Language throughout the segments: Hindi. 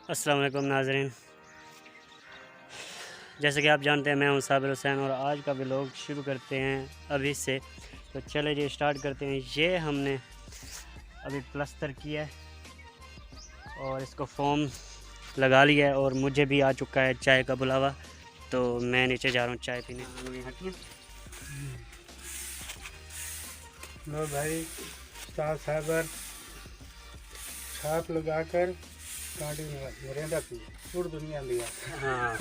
अस्सलाम वालेकुम नाज़रीन, जैसे कि आप जानते हैं मैं हूं साबिर हुसैन और आज का व्लॉग शुरू करते हैं अभी से। तो चले जी स्टार्ट करते हैं। ये हमने अभी प्लास्टर किया है और इसको फोम लगा लिया है और मुझे भी आ चुका है चाय का बुलावा, तो मैं नीचे जा रहा हूँ चाय पीने। लो भाई उस्ताद साहब छाप लगाकर कांडी मरेंदा पी पूरी दुनिया लिया। हाँ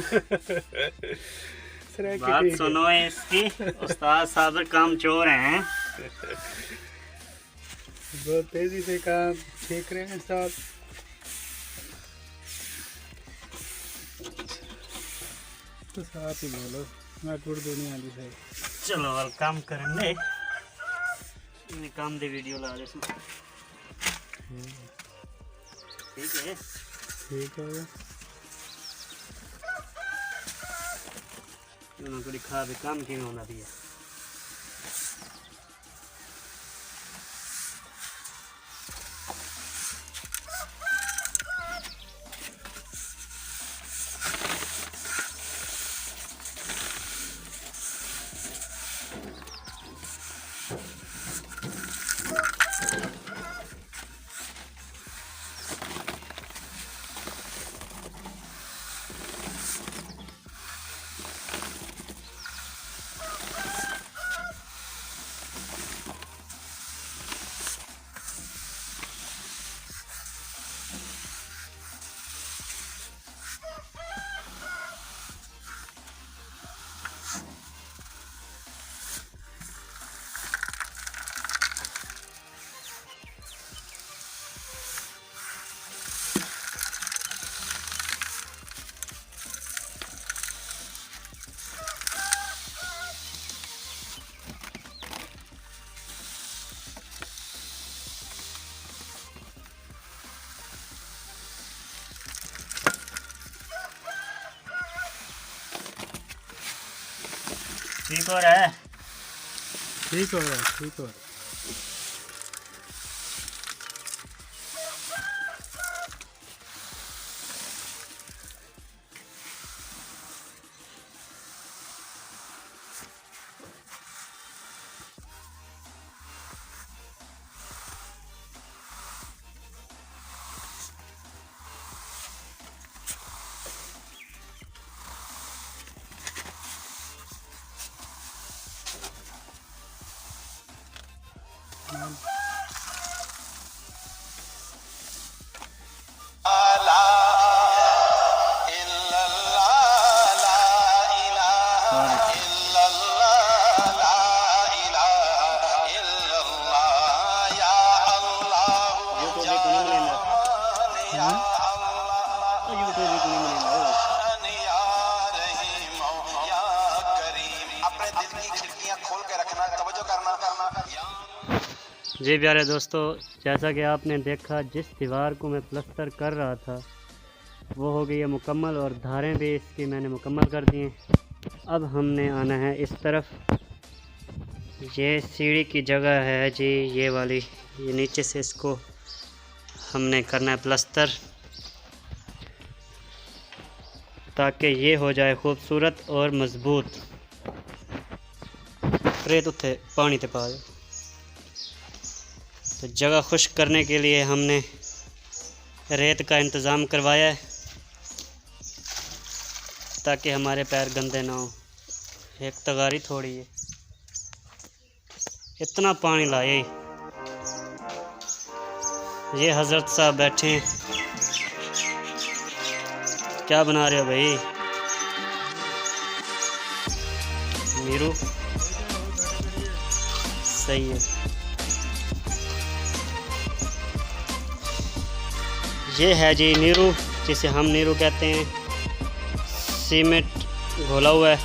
सरे बात की सुनो इसकी, उस्ताद साहब काम चोर हैं। बहुत तेजी से काम सीख रहे हैं साहब। तो साथ ही बोलो मैं पूरी दुनिया ली है। चलो वाल काम करेंगे, काम दे वीडियो ला दे ठीक है। ठीक है उनको दिखा भी काम क्यों होना दिया। ठीक हो रहा है, ठीक हो रहा है, ठीक हो रहा है। जी प्यारे दोस्तों, जैसा कि आपने देखा जिस दीवार को मैं प्लास्टर कर रहा था वो हो गई है मुकम्मल और धारें भी इसकी मैंने मुकम्मल कर दी हैं। अब हमने आना है इस तरफ। ये सीढ़ी की जगह है जी, ये वाली, ये नीचे से इसको हमने करना है प्लास्टर ताकि ये हो जाए खूबसूरत और मज़बूत। रेत उठे पानी ते पा दे। तो जगह खुश्क करने के लिए हमने रेत का इंतज़ाम करवाया है ताकि हमारे पैर गंदे ना हो। एक तगारी थोड़ी है, इतना पानी लाए। ये हज़रत साहब बैठे हैं, क्या बना रहे हो भाई? नीरू सही है। ये है जी नीरू, जिसे हम नीरू कहते हैं। सीमेंट घोला हुआ है,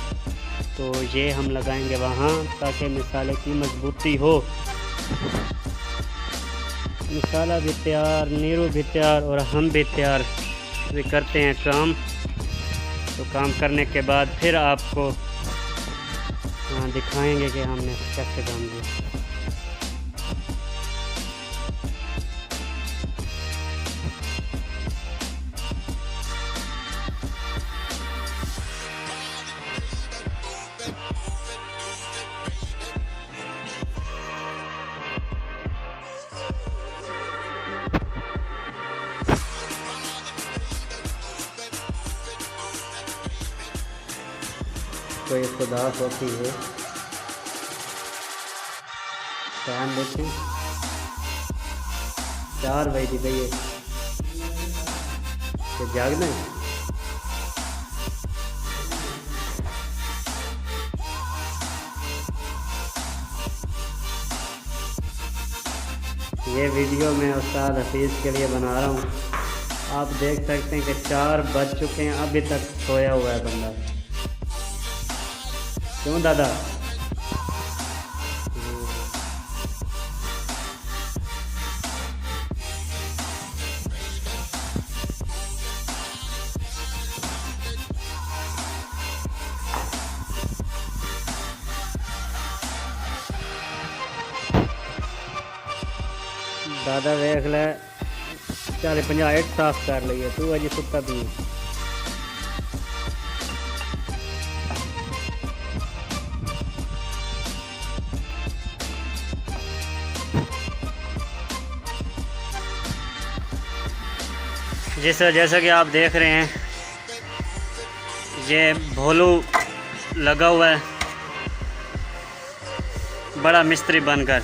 तो ये हम लगाएंगे वहाँ ताकि मिसाले की मजबूती हो। मिसाला भी तैयार, नीरू भी तैयार और हम भी तैयार। भी करते हैं काम। तो काम करने के बाद फिर आपको दिखाएंगे कि हमने कैसे काम किया। कोई खुदा होती है। टाइम देखें 4 बजे थी भैया, तो जागना है। ये वीडियो मैं उस्ताद हफीज़ के लिए बना रहा हूँ। आप देख सकते हैं कि 4 बज चुके हैं, अभी तक सोया हुआ है बंदा। क्यों दादा? दादा देख ले 40-50 साफ कर ली है, तू अजी सुता भी। जैसा कि आप देख रहे हैं, ये भोलू लगा हुआ है बड़ा मिस्त्री बनकर।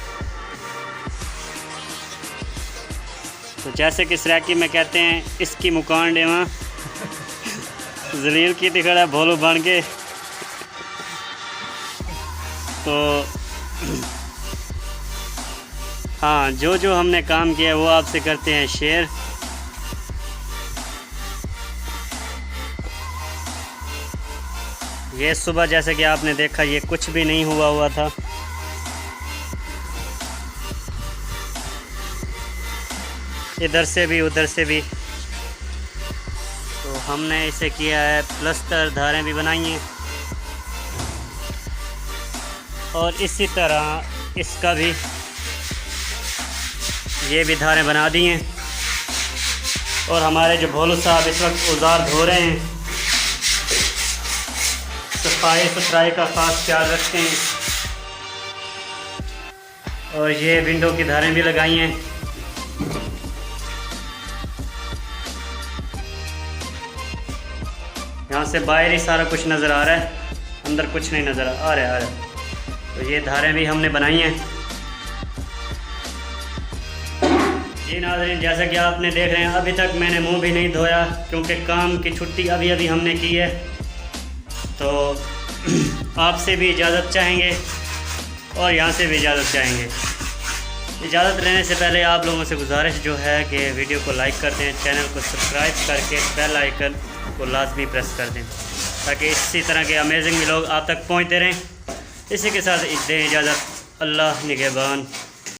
तो जैसे कि सराकी में कहते हैं, इसकी मुकान डेवा जलील की दिखा भोलू बन के। तो हाँ, जो हमने काम किया है वो आपसे करते हैं शेयर। ये सुबह जैसे कि आपने देखा, ये कुछ भी नहीं हुआ था। इधर से भी उधर से भी। तो हमने इसे किया है प्लस्तर, धारें भी बनाई हैं, और इसी तरह इसका भी ये भी धारें बना दी हैं। और हमारे जो भोलू साहब इस वक्त औजार धो रहे हैं, सफाई सुथराई का ख़ास ख्याल रखते हैं। और ये विंडो की धारें भी लगाई हैं। यहाँ से बाहर ही सारा कुछ नज़र आ रहा है, अंदर कुछ नहीं नज़र आ रहा है। तो ये धारें भी हमने बनाई हैं। जी नाज़रीन, जैसा कि आपने देख रहे हैं, अभी तक मैंने मुंह भी नहीं धोया, क्योंकि काम की छुट्टी अभी हमने की है। तो आपसे भी इजाज़त चाहेंगे और यहाँ से भी इजाज़त चाहेंगे। इजाज़त लेने से पहले आप लोगों से गुजारिश जो है कि वीडियो को लाइक कर दें, चैनल को सब्सक्राइब करके बेल आइकन को लाजमी प्रेस कर दें, ताकि इसी तरह के अमेजिंग व्लॉग आप तक पहुँचते रहें। इसी के साथ दें इजाज़त। अल्लाह निगहबान।